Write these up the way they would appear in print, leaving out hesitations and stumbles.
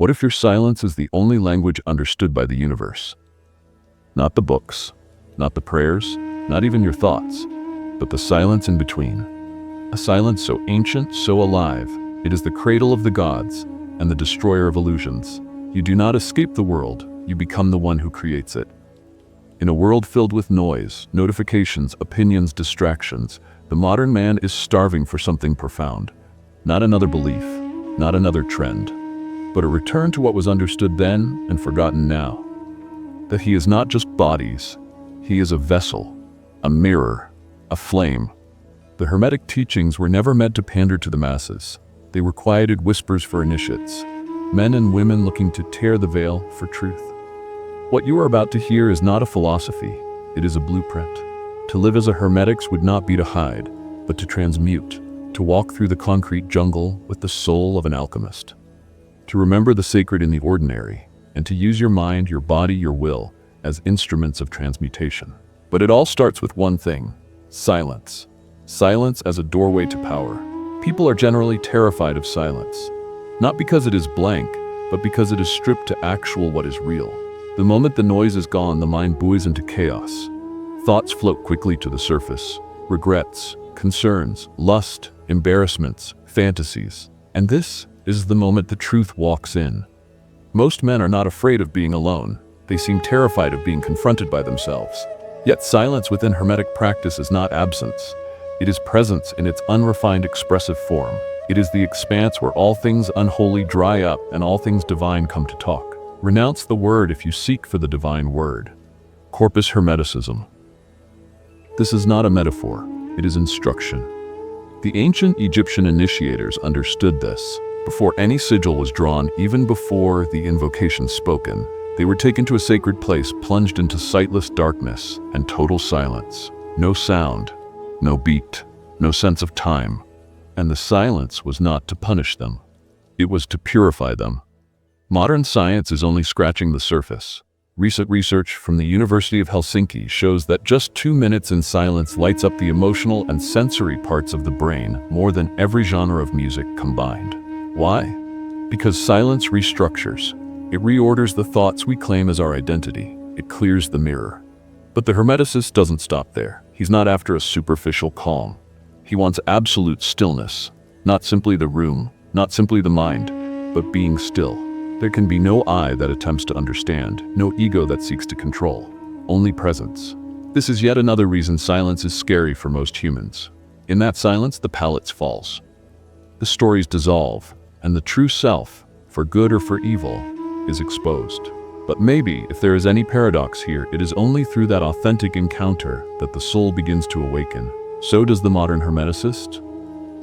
What if your silence is the only language understood by the universe? Not the books, not the prayers, not even your thoughts, but the silence in between. A silence so ancient, so alive, it is the cradle of the gods and the destroyer of illusions. You do not escape the world, you become the one who creates it. In a world filled with noise, notifications, opinions, distractions, the modern man is starving for something profound. Not another belief, not another trend, but a return to what was understood then and forgotten now. That he is not just bodies, he is a vessel, a mirror, a flame. The Hermetic teachings were never meant to pander to the masses. They were quieted whispers for initiates, men and women looking to tear the veil for truth. What you are about to hear is not a philosophy, it is a blueprint. To live as a Hermetics would not be to hide, but to transmute, to walk through the concrete jungle with the soul of an alchemist. To remember the sacred in the ordinary, and to use your mind, your body, your will as instruments of transmutation. But it all starts with one thing: silence. Silence as a doorway to power. People are generally terrified of silence, not because it is blank, but because it is stripped to actual what is real. The moment the noise is gone, the mind buoys into chaos. Thoughts float quickly to the surface. Regrets, concerns, lust, embarrassments, fantasies. And this is the moment the truth walks in. Most men are not afraid of being alone. They seem terrified of being confronted by themselves. Yet silence within Hermetic practice is not absence. It is presence in its unrefined expressive form. It is the expanse where all things unholy dry up and all things divine come to talk. Renounce the word if you seek for the divine word. Corpus Hermeticism. This is not a metaphor, it is instruction. The ancient Egyptian initiators understood this. Before any sigil was drawn, even before the invocation spoken, they were taken to a sacred place, plunged into sightless darkness and total silence. No sound, no beat, no sense of time. And the silence was not to punish them. It was to purify them. Modern science is only scratching the surface. Recent research from the University of Helsinki shows that just 2 minutes in silence lights up the emotional and sensory parts of the brain more than every genre of music combined. Why? Because silence restructures. It reorders the thoughts we claim as our identity. It clears the mirror. But the Hermeticist doesn't stop there. He's not after a superficial calm. He wants absolute stillness. Not simply the room, not simply the mind, but being still. There can be no I that attempts to understand, no ego that seeks to control, only presence. This is yet another reason silence is scary for most humans. In that silence, the palate falls. The stories dissolve, and the true self, for good or for evil, is exposed. But maybe, if there is any paradox here, it is only through that authentic encounter that the soul begins to awaken. So does the modern Hermeticist.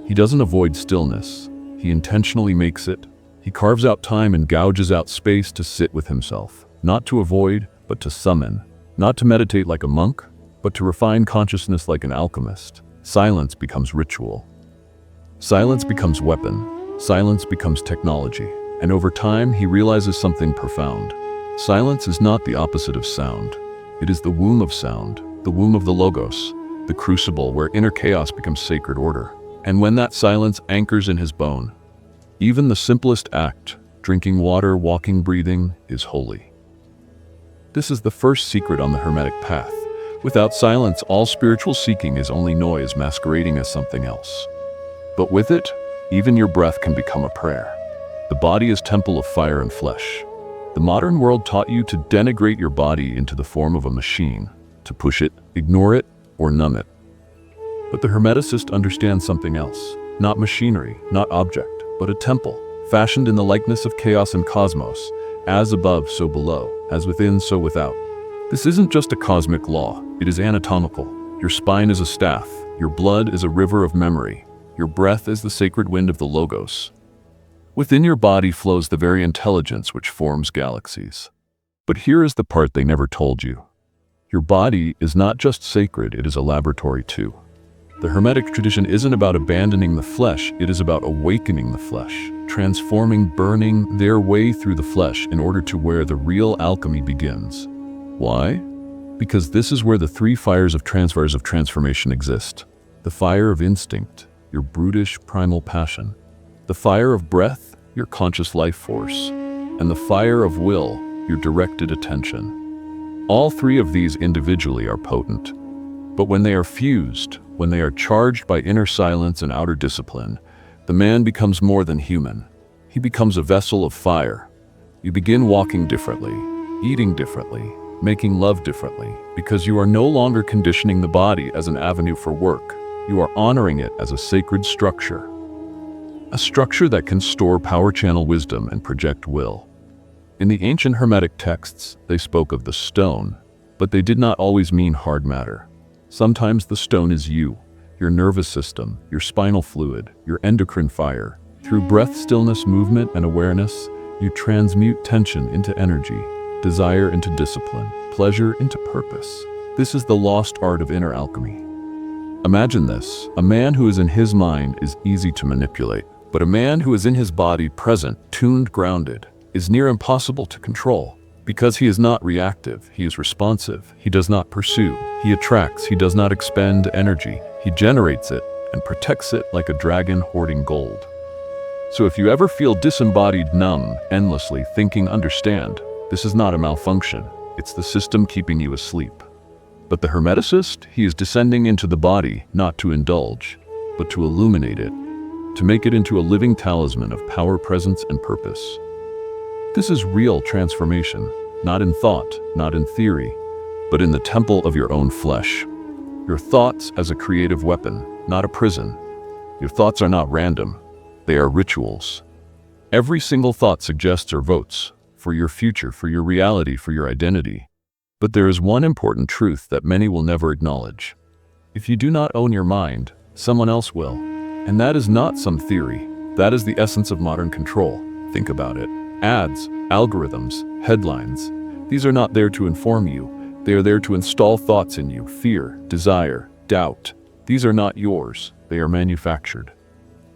He doesn't avoid stillness. He intentionally makes it. He carves out time and gouges out space to sit with himself. Not to avoid, but to summon. Not to meditate like a monk, but to refine consciousness like an alchemist. Silence becomes ritual. Silence becomes weapon. Silence becomes technology. And over time, he realizes something profound. Silence is not the opposite of sound. It is the womb of sound, the womb of the Logos, the crucible where inner chaos becomes sacred order. And when that silence anchors in his bone, even the simplest act, drinking water, walking, breathing, is holy. This is the first secret on the Hermetic path. Without silence, all spiritual seeking is only noise masquerading as something else. But with it, even your breath can become a prayer. The body is temple of fire and flesh. The modern world taught you to denigrate your body into the form of a machine, to push it, ignore it, or numb it. But the Hermeticist understands something else. Not machinery, not object, but a temple, fashioned in the likeness of chaos and cosmos, as above, so below, as within, so without. This isn't just a cosmic law, it is anatomical. Your spine is a staff, your blood is a river of memory, your breath is the sacred wind of the Logos. Within your body flows the very intelligence which forms galaxies. But here is the part they never told you. Your body is not just sacred, it is a laboratory too. The Hermetic tradition isn't about abandoning the flesh, it is about awakening the flesh, transforming, burning their way through the flesh in order to where the real alchemy begins. Why? Because this is where the 3 fires of transformation exist. The fire of instinct, your brutish primal passion. The fire of breath, your conscious life force. and the fire of will, your directed attention. All three of these individually are potent, but when they are fused, when they are charged by inner silence and outer discipline, the man becomes more than human. He becomes a vessel of fire. You begin walking differently, eating differently, making love differently, because you are no longer conditioning the body as an avenue for work. You are honoring it as a sacred structure. A structure that can store power channel wisdom and project will. In the ancient Hermetic texts, they spoke of the stone, but they did not always mean hard matter. Sometimes the stone is you, your nervous system, your spinal fluid, your endocrine fire. Through breath, stillness, movement, and awareness, you transmute tension into energy, desire into discipline, pleasure into purpose. This is the lost art of inner alchemy. Imagine this: a man who is in his mind is easy to manipulate, but a man who is in his body, present, tuned, grounded, is near impossible to control. Because he is not reactive, he is responsive. He does not pursue, he attracts. He does not expend energy, he generates it and protects it like a dragon hoarding gold. So if you ever feel disembodied, numb, endlessly thinking, understand, this is not a malfunction. It's the system keeping you asleep. But the Hermeticist, he is descending into the body, not to indulge, but to illuminate it, to make it into a living talisman of power, presence, and purpose. This is real transformation, not in thought, not in theory, but in the temple of your own flesh. Your thoughts as a creative weapon, not a prison. Your thoughts are not random, they are rituals. Every single thought suggests or votes for your future, for your reality, for your identity. But there is one important truth that many will never acknowledge. If you do not own your mind, someone else will. And that is not some theory. That is the essence of modern control. Think about it. Ads, algorithms, headlines. These are not there to inform you. They are there to install thoughts in you: fear, desire, doubt. These are not yours. They are manufactured.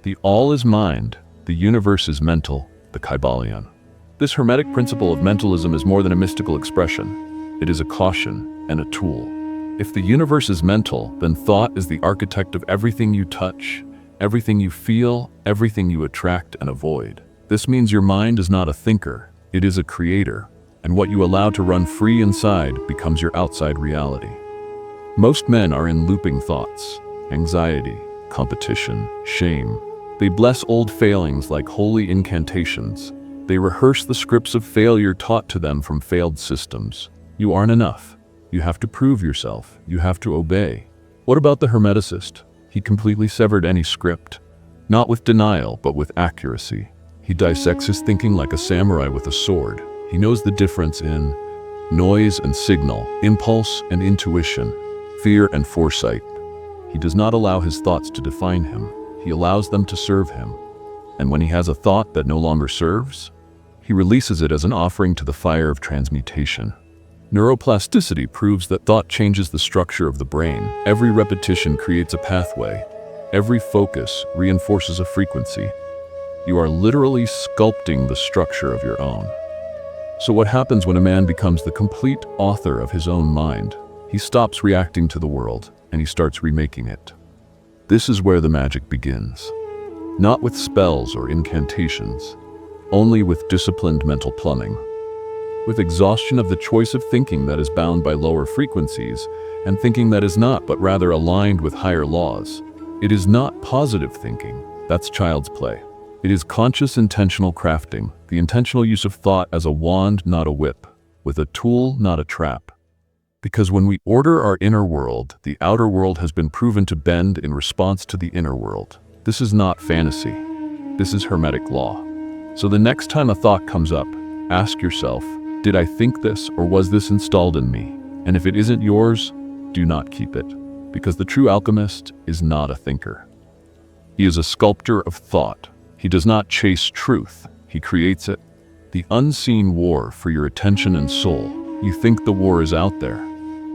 The all is mind. The universe is mental. The Kybalion. This Hermetic principle of mentalism is more than a mystical expression. It is a caution and a tool. If the universe is mental, then thought is the architect of everything you touch, everything you feel, everything you attract and avoid. This means your mind is not a thinker, it is a creator, and what you allow to run free inside becomes your outside reality. Most men are in looping thoughts, anxiety, competition, shame. They bless old failings like holy incantations. They rehearse the scripts of failure taught to them from failed systems. You aren't enough. You have to prove yourself. You have to obey. What about the Hermeticist? He completely severed any script. Not with denial, but with accuracy. He dissects his thinking like a samurai with a sword. He knows the difference in noise and signal, impulse and intuition, fear and foresight. He does not allow his thoughts to define him. He allows them to serve him. And when he has a thought that no longer serves, he releases it as an offering to the fire of transmutation. Neuroplasticity proves that thought changes the structure of the brain. Every repetition creates a pathway. Every focus reinforces a frequency. You are literally sculpting the structure of your own. So what happens when a man becomes the complete author of his own mind? He stops reacting to the world and he starts remaking it. This is where the magic begins. Not with spells or incantations, only with disciplined mental plumbing. With exhaustion of the choice of thinking that is bound by lower frequencies and thinking that is not, but rather aligned with higher laws. It is not positive thinking. That's child's play. It is conscious, intentional crafting, the intentional use of thought as a wand, not a whip, with a tool, not a trap. Because when we order our inner world, the outer world has been proven to bend in response to the inner world. This is not fantasy. This is Hermetic law. So the next time a thought comes up, ask yourself, did I think this or was this installed in me? And if it isn't yours, do not keep it. Because the true alchemist is not a thinker. He is a sculptor of thought. He does not chase truth, he creates it. The unseen war for your attention and soul. You think the war is out there.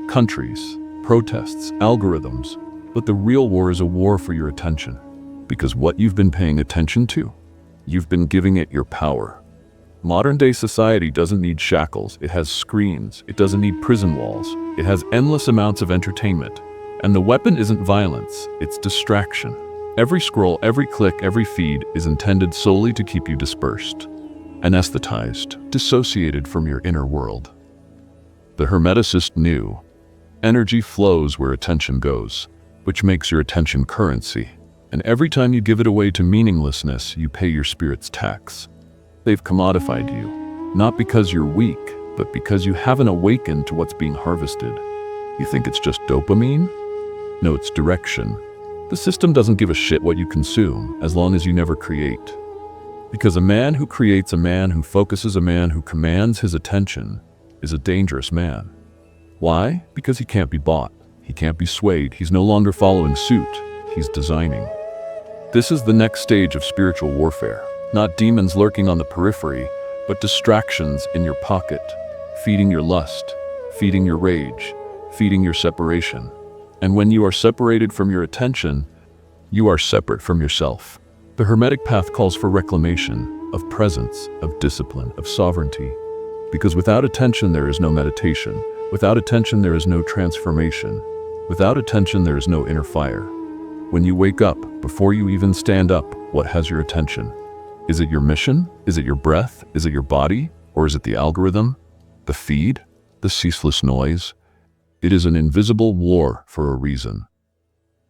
Countries, protests, algorithms. But the real war is a war for your attention. Because what you've been paying attention to, you've been giving it your power. Modern-day society doesn't need shackles, it has screens. It doesn't need prison walls. It has endless amounts of entertainment. And the weapon isn't violence, it's distraction. Every scroll, every click, every feed is intended solely to keep you dispersed. anesthetized, dissociated from your inner world. The Hermeticist knew, energy flows where attention goes, which makes your attention currency. And every time you give it away to meaninglessness, you pay your spirit's tax. They've commodified you, not because you're weak, but because you haven't awakened to what's being harvested. You think it's just dopamine? No, it's direction. The system doesn't give a shit what you consume, as long as you never create. Because a man who creates, a man who focuses, a man who commands his attention is a dangerous man. Why? Because he can't be bought. He can't be swayed. He's no longer following suit. He's designing. This is the next stage of spiritual warfare. Not demons lurking on the periphery, but distractions in your pocket, feeding your lust, feeding your rage, feeding your separation. And when you are separated from your attention, you are separate from yourself. The Hermetic path calls for reclamation of presence, of discipline, of sovereignty. Because without attention, there is no meditation. Without attention, there is no transformation. Without attention, there is no inner fire. When you wake up, before you even stand up, what has your attention? Is it your mission? Is it your breath? Is it your body? Or is it the algorithm? The feed? The ceaseless noise? It is an invisible war for a reason.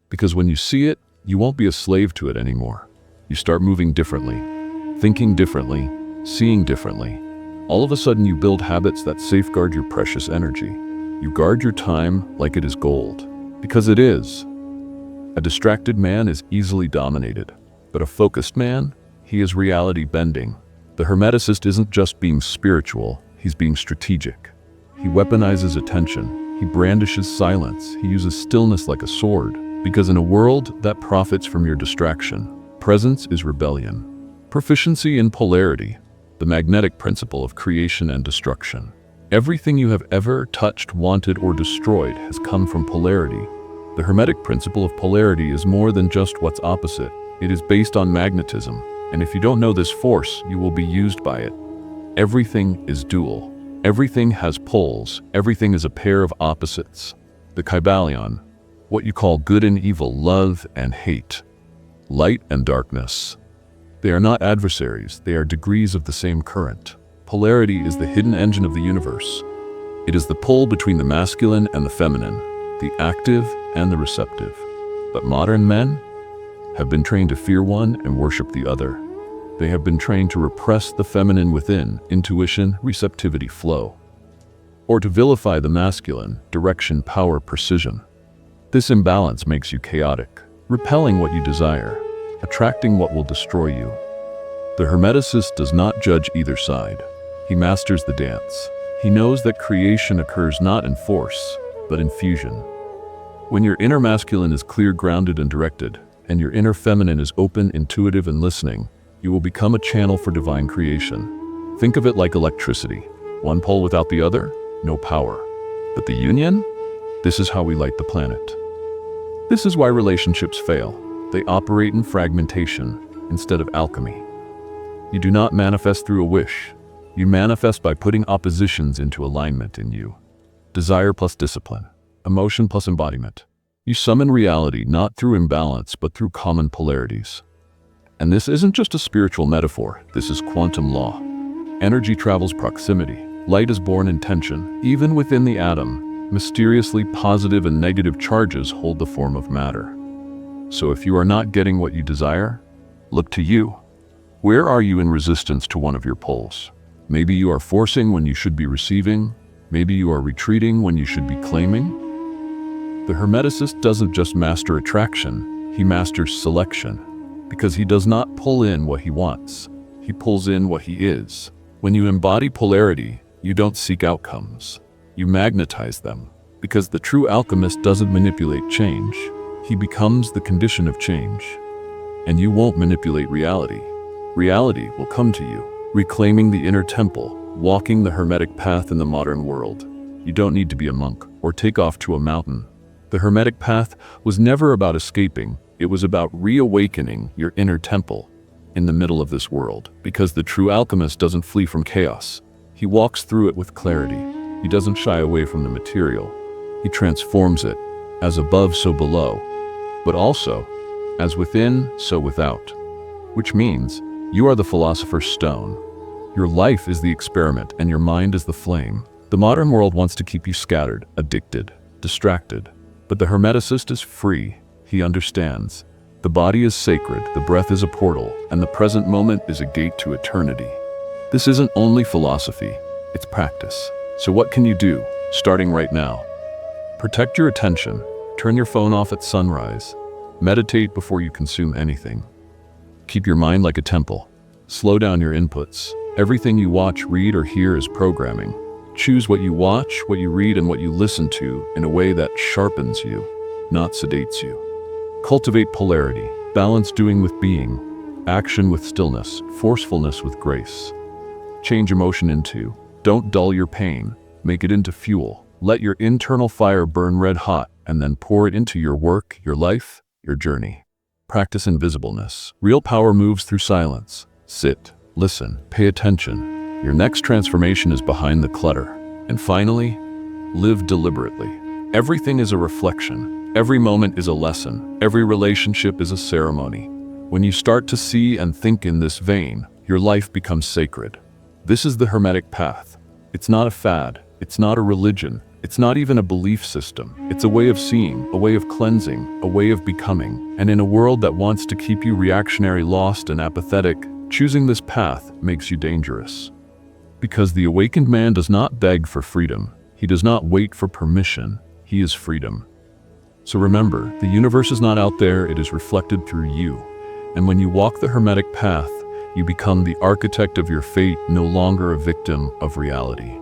Because when you see it, you won't be a slave to it anymore. You start moving differently, thinking differently, seeing differently. All of a sudden you build habits that safeguard your precious energy. You guard your time like it is gold. Because it is. A distracted man is easily dominated, but a focused man, he is reality bending. The Hermeticist isn't just being spiritual, he's being strategic. He weaponizes attention. He brandishes silence. He uses stillness like a sword. Because in a world that profits from your distraction, presence is rebellion. Proficiency in polarity, the magnetic principle of creation and destruction. Everything you have ever touched, wanted, or destroyed has come from polarity. The Hermetic principle of polarity is more than just what's opposite. It is based on magnetism. And if you don't know this force, you will be used by it. Everything is dual. Everything has poles. Everything is a pair of opposites. The Kybalion, what you call good and evil, love and hate, light and darkness. They are not adversaries. They are degrees of the same current. Polarity is the hidden engine of the universe. It is the pull between the masculine and the feminine, the active and the receptive. But modern men have been trained to fear one and worship the other. They have been trained to repress the feminine within, intuition, receptivity, flow. Or to vilify the masculine, direction, power, precision. This imbalance makes you chaotic, repelling what you desire, attracting what will destroy you. The Hermeticist does not judge either side. He masters the dance. He knows that creation occurs not in force, but in fusion. When your inner masculine is clear, grounded, and directed, and your inner feminine is open, intuitive, and listening, you will become a channel for divine creation. Think of it like electricity. One pole without the other, no power. But the union? This is how we light the planet. This is why relationships fail. They operate in fragmentation instead of alchemy. You do not manifest through a wish. You manifest by putting oppositions into alignment in you. Desire plus discipline. Emotion plus embodiment. You summon reality not through imbalance, but through common polarities. And this isn't just a spiritual metaphor, this is quantum law. Energy travels proximity. Light is born in tension. Even within the atom, mysteriously positive and negative charges hold the form of matter. So if you are not getting what you desire, look to you. Where are you in resistance to one of your poles? Maybe you are forcing when you should be receiving. Maybe you are retreating when you should be claiming. The Hermeticist doesn't just master attraction, he masters selection. Because he does not pull in what he wants, he pulls in what he is. When you embody polarity, you don't seek outcomes, you magnetize them. Because the true alchemist doesn't manipulate change, he becomes the condition of change. And you won't manipulate reality. Reality will come to you, reclaiming the inner temple, walking the Hermetic path in the modern world. You don't need to be a monk or take off to a mountain. The Hermetic path was never about escaping. It was about reawakening your inner temple in the middle of this world. Because the true alchemist doesn't flee from chaos. He walks through it with clarity. He doesn't shy away from the material. He transforms it, as above, so below. But also, as within, so without. Which means, you are the philosopher's stone. Your life is the experiment and your mind is the flame. The modern world wants to keep you scattered, addicted, distracted. But the Hermeticist is free. He understands. The body is sacred, the breath is a portal, and the present moment is a gate to eternity. This isn't only philosophy, it's practice. So what can you do, starting right now? Protect your attention. Turn your phone off at sunrise. Meditate before you consume anything. Keep your mind like a temple. Slow down your inputs. Everything you watch, read, or hear is programming. Choose what you watch, what you read, and what you listen to in a way that sharpens you, not sedates you. Cultivate polarity. Balance doing with being, action with stillness, forcefulness with grace. Change emotion into. Don't dull your pain. Make it into fuel. Let your internal fire burn red hot and then pour it into your work, your life, your journey. Practice invisibleness. Real power moves through silence. Sit, listen, pay attention. Your next transformation is behind the clutter. And finally, live deliberately. Everything is a reflection. Every moment is a lesson. Every relationship is a ceremony. When you start to see and think in this vein, your life becomes sacred. This is the Hermetic path. It's not a fad. It's not a religion. It's not even a belief system. It's a way of seeing, a way of cleansing, a way of becoming. And in a world that wants to keep you reactionary, lost, and apathetic, choosing this path makes you dangerous. Because the awakened man does not beg for freedom. He does not wait for permission. He is freedom. So remember, the universe is not out there, it is reflected through you. And when you walk the Hermetic path, you become the architect of your fate, no longer a victim of reality.